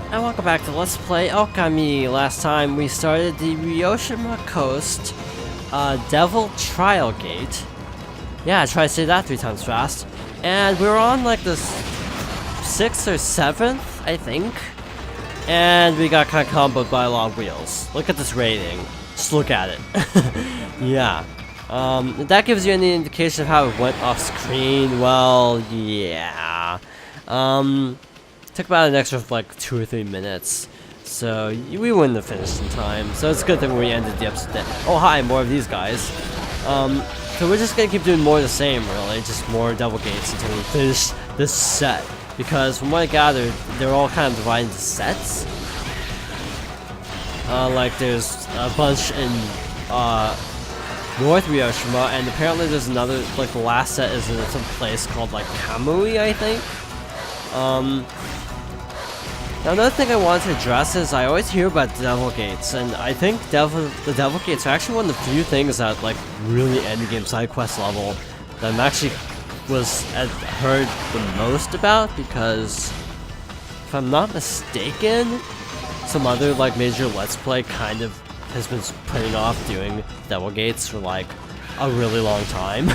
And welcome back to Let's Play Okami. Last time we started the Ryoshima Coast Devil Trial Gate. Yeah, I tried to say that 3 times fast. And we were on like the 6th or 7th, I think. And we got kind of comboed by long wheels. Look at this rating. Just look at it. Yeah. If that gives you any indication of how it went off screen, well, yeah. Took about an extra like 2 or 3 minutes, so we wouldn't have finished in time. So it's a good thing we ended the episode there. Oh hi, more of these guys. So we're just gonna keep doing more of the same, really, just more Devil Gates until we finish this set. Because from what I gathered, they're all kind of divided into sets. Like there's a bunch in North Ryoshima, and apparently there's another, like the last set is in some place called like Kamui, I think. Now another thing I wanted to address is I always hear about Devil Gates, and I think the Devil Gates are actually one of the few things that like really endgame side quest level that I'm actually heard the most about, because if I'm not mistaken, some other like major Let's Play kind of has been putting off doing Devil Gates for like a really long time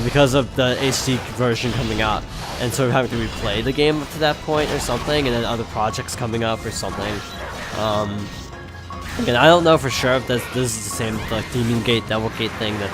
because of the HD version coming out and sort of having to replay the game up to that point or something, and then other projects coming up or something. Again, I don't know for sure if this is the same like Demon Gate, Devil Gate thing that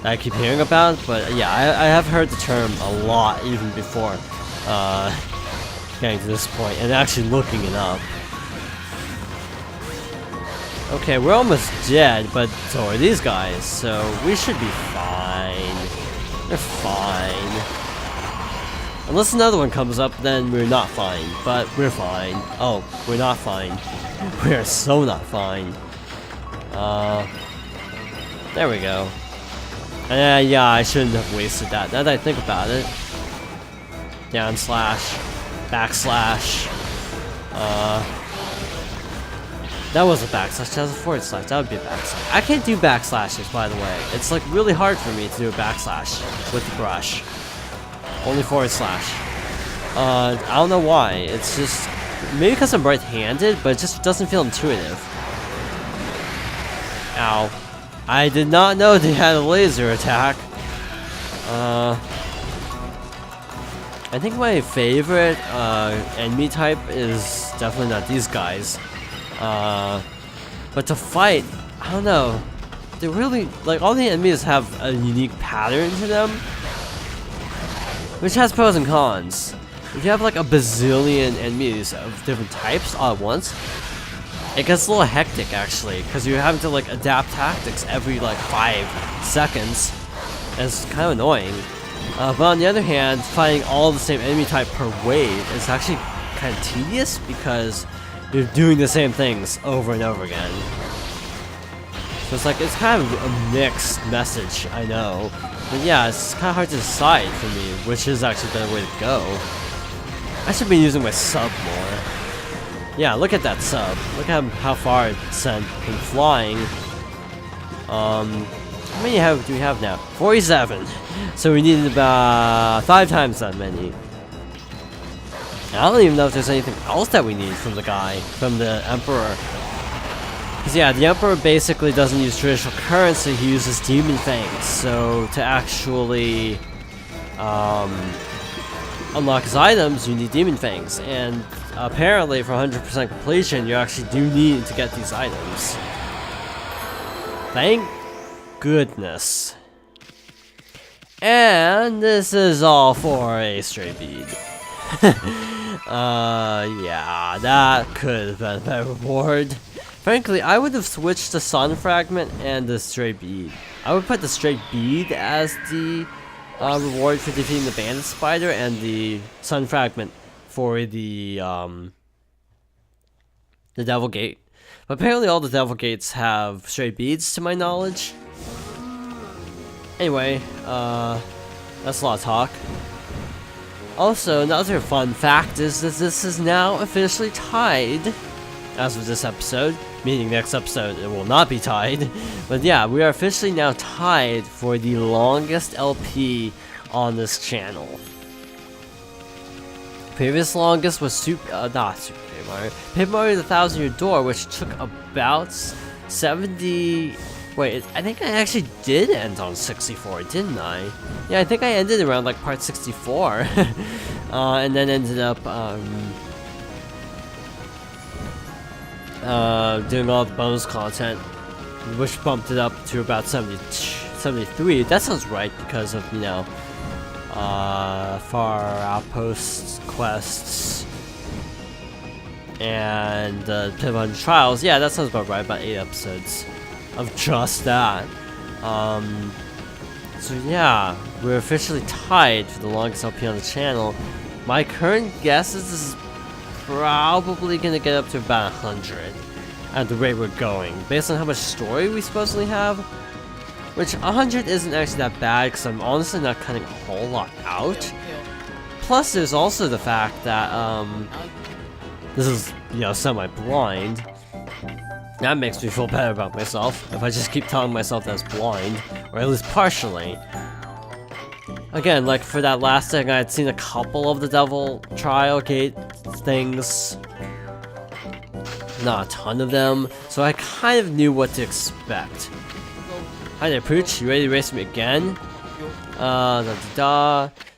I keep hearing about, but yeah, I have heard the term a lot even before getting to this point and actually looking it up. Okay, we're almost dead, but so are these guys, so we should be fine. They're fine. Unless another one comes up, then we're not fine, but we're fine. Oh, we're not fine. We are so not fine. There we go. Yeah, I shouldn't have wasted that, now that I think about it. Down slash, backslash, that was a backslash, that was a forward slash, that would be a backslash. I can't do backslashes, by the way. It's like really hard for me to do a backslash with the brush. Only forward slash. I don't know why, it's just, maybe because I'm right-handed, but it just doesn't feel intuitive. Ow. I did not know they had a laser attack. I think my favorite enemy type is definitely not these guys. But to fight, I don't know. They really, like, all the enemies have a unique pattern to them, which has pros and cons. If you have like a bazillion enemies of different types all at once, it gets a little hectic actually, because you're having to like adapt tactics every like 5 seconds, and it's kind of annoying. But on the other hand, fighting all the same enemy type per wave is actually kind of tedious, because you're doing the same things over and over again. So it's like, it's kind of a mixed message, I know. But yeah, it's kind of hard to decide for me which is actually the better way to go. I should be using my sub more. Yeah, look at that sub. Look at how far it sent him flying. How many do we have now? 47. So we needed about 5 times that many. I don't even know if there's anything else that we need from the guy, from the Emperor. Because yeah, the Emperor basically doesn't use traditional currency, he uses Demon Fangs. So to actually unlock his items, you need Demon Fangs. And apparently for 100% completion, you actually do need to get these items. Thank goodness. And this is all for a stray bead. Yeah, that could have been a better reward. Frankly, I would have switched the Sun Fragment and the Stray Bead. I would put the Stray Bead as the reward for defeating the Bandit Spider, and the Sun Fragment for the Devil Gate. But apparently all the Devil Gates have Stray Beads, to my knowledge. Anyway, that's a lot of talk. Also, another fun fact is that this is now officially tied, as of this episode, meaning next episode it will not be tied, but yeah, we are officially now tied for the longest LP on this channel. Previous longest was not Super Mario. Paper Mario the 1,000-Year Door, which took about 70. Wait, I think I actually did end on 64, didn't I? Yeah, I think I ended around like part 64, and then ended up doing all the bonus content, which bumped it up to about 73. That sounds right because of, you know, far outposts, quests, and Pivot Trials. Yeah, that sounds about right, about 8 episodes of just that. So yeah, we're officially tied for the longest LP on the channel. My current guess is this is probably gonna get up to about 100 at the rate we're going, based on how much story we supposedly have. Which 100 isn't actually that bad, because I'm honestly not cutting a whole lot out. Plus, there's also the fact that this is, you know, semi-blind. That makes me feel better about myself, if I just keep telling myself that it's blind, or at least partially. Again, like for that last thing, I had seen a couple of the Devil Trial Gate things. Not a ton of them, so I kind of knew what to expect. Hi there, Pooch, you ready to race me again?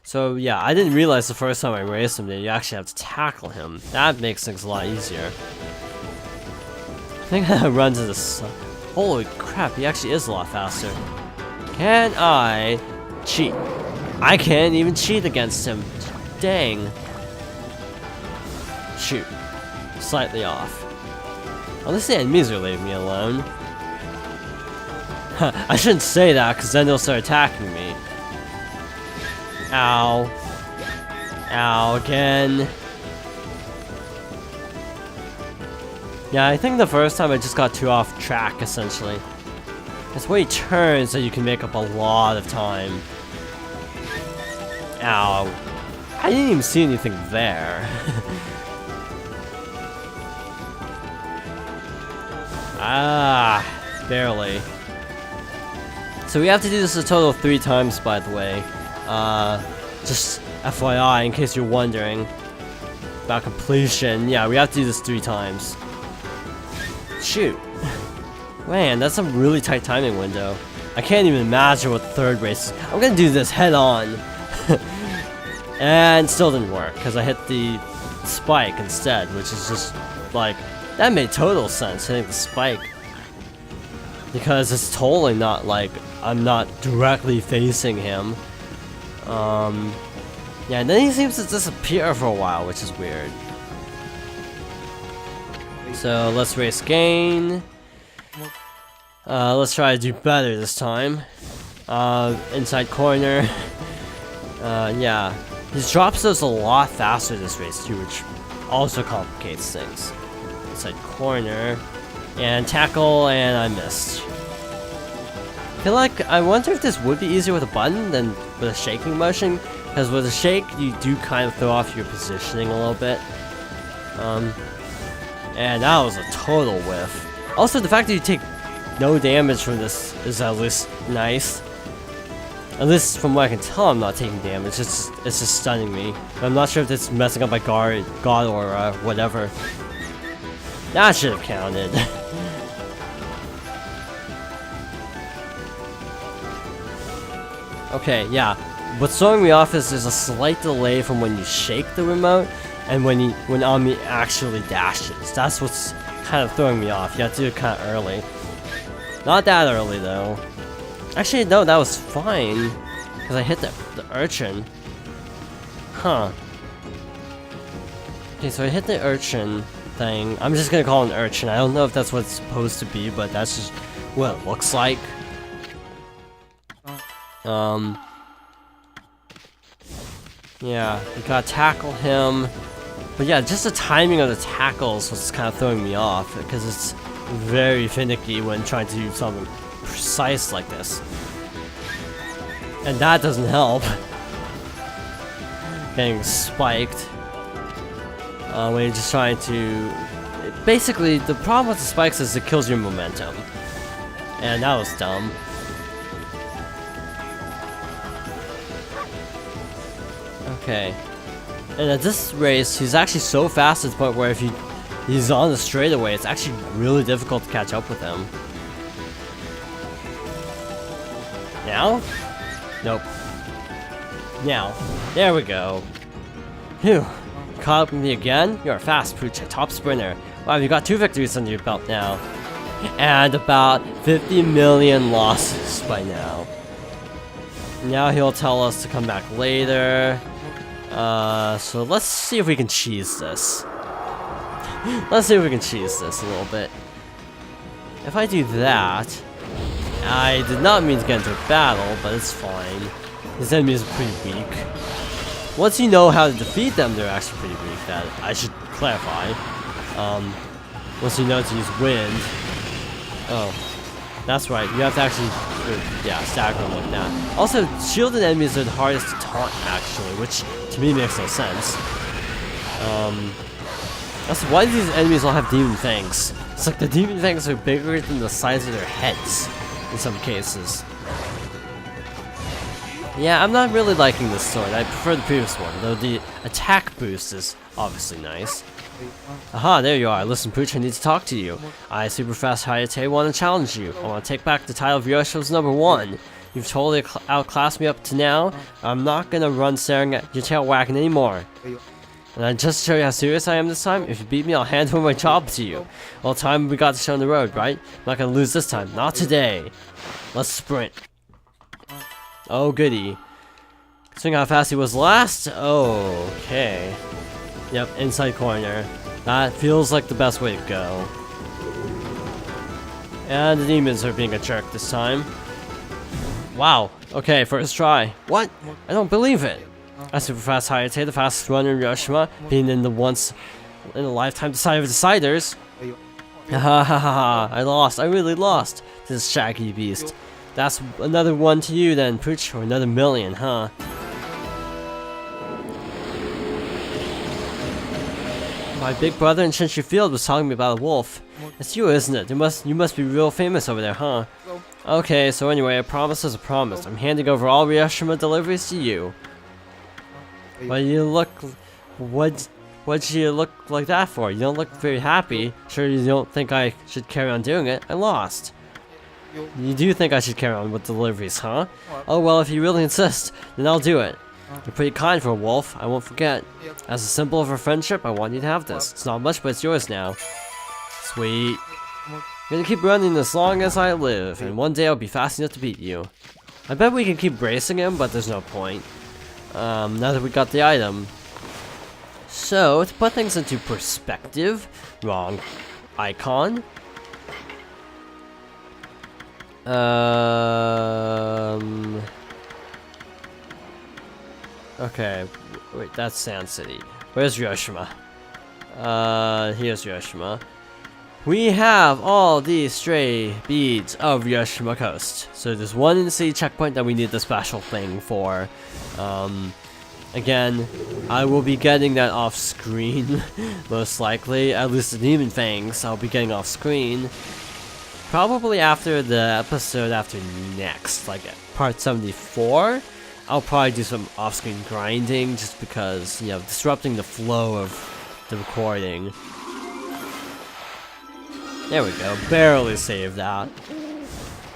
So yeah, I didn't realize the first time I raced him that you actually have to tackle him. That makes things a lot easier. I think I run to the sun. Holy crap, he actually is a lot faster. Can I cheat? I can't even cheat against him. Dang. Shoot. Slightly off. At least the enemies are leaving me alone. I shouldn't say that, because then they'll start attacking me. Ow. Ow, again. Yeah, I think the first time I just got too off track, essentially. It's when he turns that you can make up a lot of time. Ow. I didn't even see anything there. Ah, barely. So we have to do this a total of 3 times, by the way. Just FYI, in case you're wondering about completion. Yeah, we have to do this 3 times. Shoot. Man, that's a really tight timing window. I can't even imagine what the third race is. I'm gonna do this head on. And still didn't work, because I hit the spike instead, which is just, like, that made total sense, hitting the spike. Because it's totally not, like, I'm not directly facing him. Yeah, and then he seems to disappear for a while, which is weird. So let's race gain. Let's try to do better this time. Inside corner. Yeah. His drop those a lot faster this race too, which also complicates things. Inside corner. And tackle, and I missed. I feel like, I wonder if this would be easier with a button than with a shaking motion. Because with a shake, you do kind of throw off your positioning a little bit. And that was a total whiff. Also, the fact that you take no damage from this is at least nice. At least from what I can tell, I'm not taking damage. It's just stunning me. But I'm not sure if it's messing up my guard or whatever. That should have counted. Okay, yeah. What's throwing me off is there's a slight delay from when you shake the remote and when Ami actually dashes. That's what's kind of throwing me off. You have to do it kind of early. Not that early though. Actually, no, that was fine because I hit the urchin. Huh. Okay, so I hit the urchin thing. I'm just gonna call it an urchin. I don't know if that's what it's supposed to be, but that's just what it looks like. Yeah, you gotta tackle him. But yeah, just the timing of the tackles was kind of throwing me off, because it's very finicky when trying to do something precise like this. And that doesn't help. Getting spiked. When you're just trying to... Basically, the problem with the spikes is it kills your momentum. And that was dumb. Okay. And at this race, he's actually so fast to the point where if he's on the straightaway, it's actually really difficult to catch up with him. Now? Nope. Now. There we go. Phew. Caught up with me again? You're a fast Pooch, a top sprinter. Wow, you got 2 victories under your belt now. And about 50 million losses by now. Now he'll tell us to come back later. So let's see if we can cheese this. Let's see if we can cheese this a little bit. If I do that, I did not mean to get into a battle, but it's fine. His enemies are pretty weak. Once you know how to defeat them, they're actually pretty weak. That I should clarify. Once you know to use wind. Oh, that's right. You have to actually, stagger them like that. Also, shielded enemies are the hardest to taunt, actually, which to me makes no sense. That's why these enemies all have demon fangs. It's like the demon fangs are bigger than the size of their heads in some cases. Yeah, I'm not really liking this sword. I prefer the previous one, though the attack boost is obviously nice. Aha, there you are. Listen, Pooch, I need to talk to you. I, super fast Hayate, want to challenge you. I want to take back the title of Ryoshima's #1. You've totally outclassed me up to now. I'm not gonna run staring at your tail wagging anymore. And I just show you how serious I am this time. If you beat me, I'll hand over my job to you. All time we got to show on the road, right? I'm not gonna lose this time. Not today. Let's sprint. Oh, goody. Seeing how fast he was last? Oh, okay. Yep, inside corner. That feels like the best way to go. And the demons are being a jerk this time. Wow. Okay, first try. What? I don't believe it. A super fast Hayate, the fastest runner in Ryoshima, being in the once in a lifetime decider of deciders. Ha ha ha ha! I lost. I really lost to this shaggy beast. That's another one to you then, Pooch, or another million, huh? My big brother in Shinshu Field was telling me about a wolf. It's you, isn't it? You must be real famous over there, huh? Okay, so anyway, a promise is a promise. I'm handing over all Ryoshima deliveries to you. What'd you look like that for? You don't look very happy. Sure you don't think I should carry on doing it? I lost. You do think I should carry on with deliveries, huh? Oh well, if you really insist, then I'll do it. You're pretty kind for a wolf, I won't forget. As a symbol of our friendship, I want you to have this. It's not much, but it's yours now. Sweet. I'm gonna keep running as long as I live, and one day I'll be fast enough to beat you. I bet we can keep racing him, but there's no point. Now that we got the item. So, to put things into perspective, wrong icon. Okay, wait, that's Sand City. Where's Ryoshima? Here's Ryoshima. We have all these stray beads of Ryoshima Coast. So there's one in the city checkpoint that we need the special thing for. Again, I will be getting that off screen, most likely. At least the Demon Fangs, I'll be getting off screen. Probably after the episode after next, like part 74. I'll probably do some off-screen grinding just because, you know, disrupting the flow of the recording. There we go, barely saved that.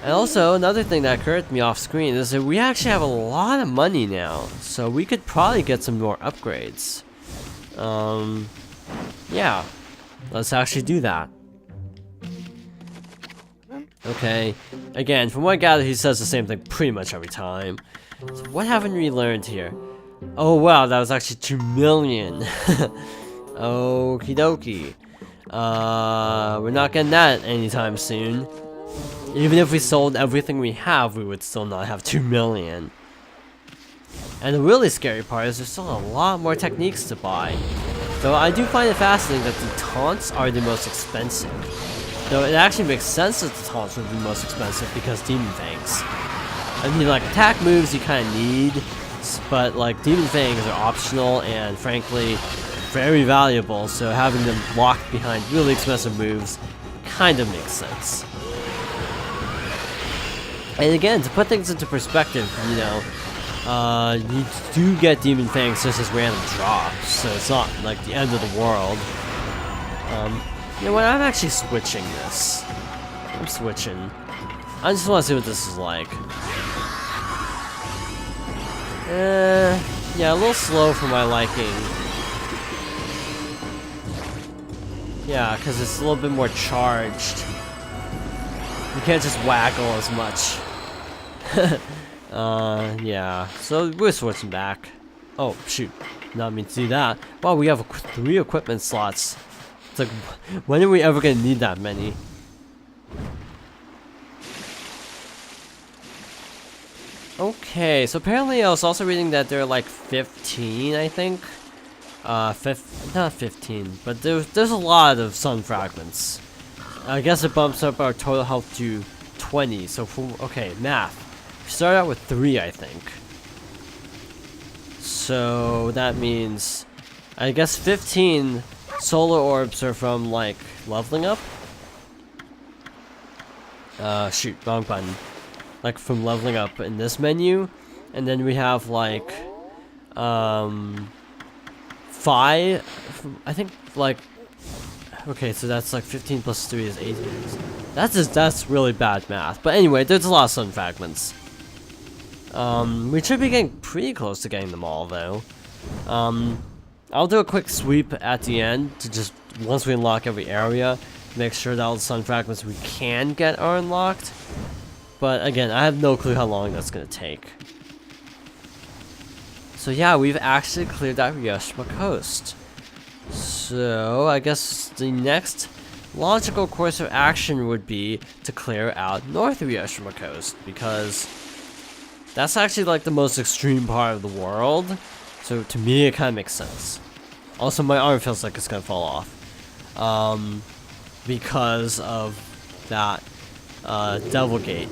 And also, another thing that occurred to me off-screen is that we actually have a lot of money now, so we could probably get some more upgrades. Yeah, let's actually do that. Okay, again, from what I gather, he says the same thing pretty much every time. So what haven't we learned here? Oh wow, that was actually 2 million. Okie dokie. We're not getting that anytime soon. Even if we sold everything we have, we would still not have 2 million. And the really scary part is there's still a lot more techniques to buy. Though I do find it fascinating that the taunts are the most expensive. Though it actually makes sense that the taunts would be most expensive because Demon Fangs. I mean, like, attack moves you kind of need, but, like, Demon Fangs are optional and, frankly, very valuable, so having them locked behind really expensive moves kind of makes sense. And again, to put things into perspective, you know, you do get Demon Fangs just as random drops, so it's not like the end of the world. You know what? I'm actually switching this. I'm switching. I just want to see what this is like. Yeah, a little slow for my liking. Yeah, because it's a little bit more charged. You can't just waggle as much. Yeah. So we're switching back. Oh, shoot. Not mean to do that. Wow, we have 3 equipment slots. It's like, when are we ever gonna need that many? Okay, so apparently I was also reading that there are like 15, I think. Not 15, but there's a lot of sun fragments. I guess it bumps up our total health to 20. So okay, math. We start out with 3, I think. So that means, I guess 15 solar orbs are from like leveling up. Shoot, wrong button. Like from leveling up in this menu, and then we have like 5, I think, like, okay, so that's like 15 plus 3 is 18. That's really bad math, but anyway, there's a lot of sun fragments. We should be getting pretty close to getting them all though. I'll do a quick sweep at the end to just, once we unlock every area, make sure that all the sun fragments we can get are unlocked. But again, I have no clue how long that's gonna take. So yeah, we've actually cleared out Ryoshima Coast. So I guess the next logical course of action would be to clear out North Ryoshima Coast, because that's actually like the most extreme part of the world. So to me, it kind of makes sense. Also, my arm feels like it's gonna fall off. Because of that Devil Gate.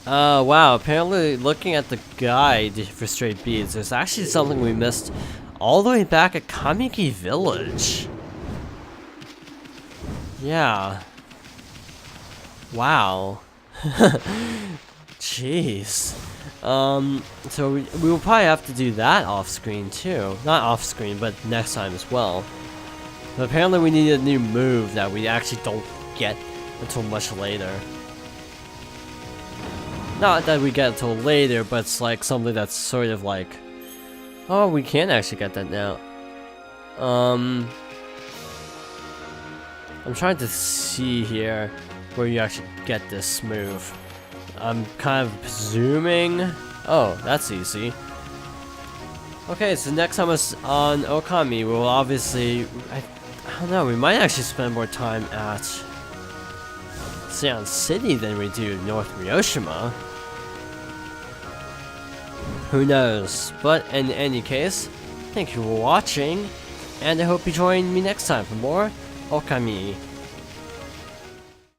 Wow, apparently looking at the guide for straight beads, there's actually something we missed all the way back at Kamiki Village. Yeah. Wow. Jeez. So we will probably have to do that off screen too. Not off screen, but next time as well. But apparently we need a new move that we actually don't get until much later. Not that we get until later, but it's like something that's sort of like, oh, we can actually get that now. I'm trying to see here where you actually get this move. I'm kind of presuming. Oh, that's easy. Okay, so next time it's on Okami, we'll obviously, I don't know, we might actually spend more time at Seion City than we do North Ryoshima. Who knows? But in any case, thank you for watching, and I hope you join me next time for more Okami.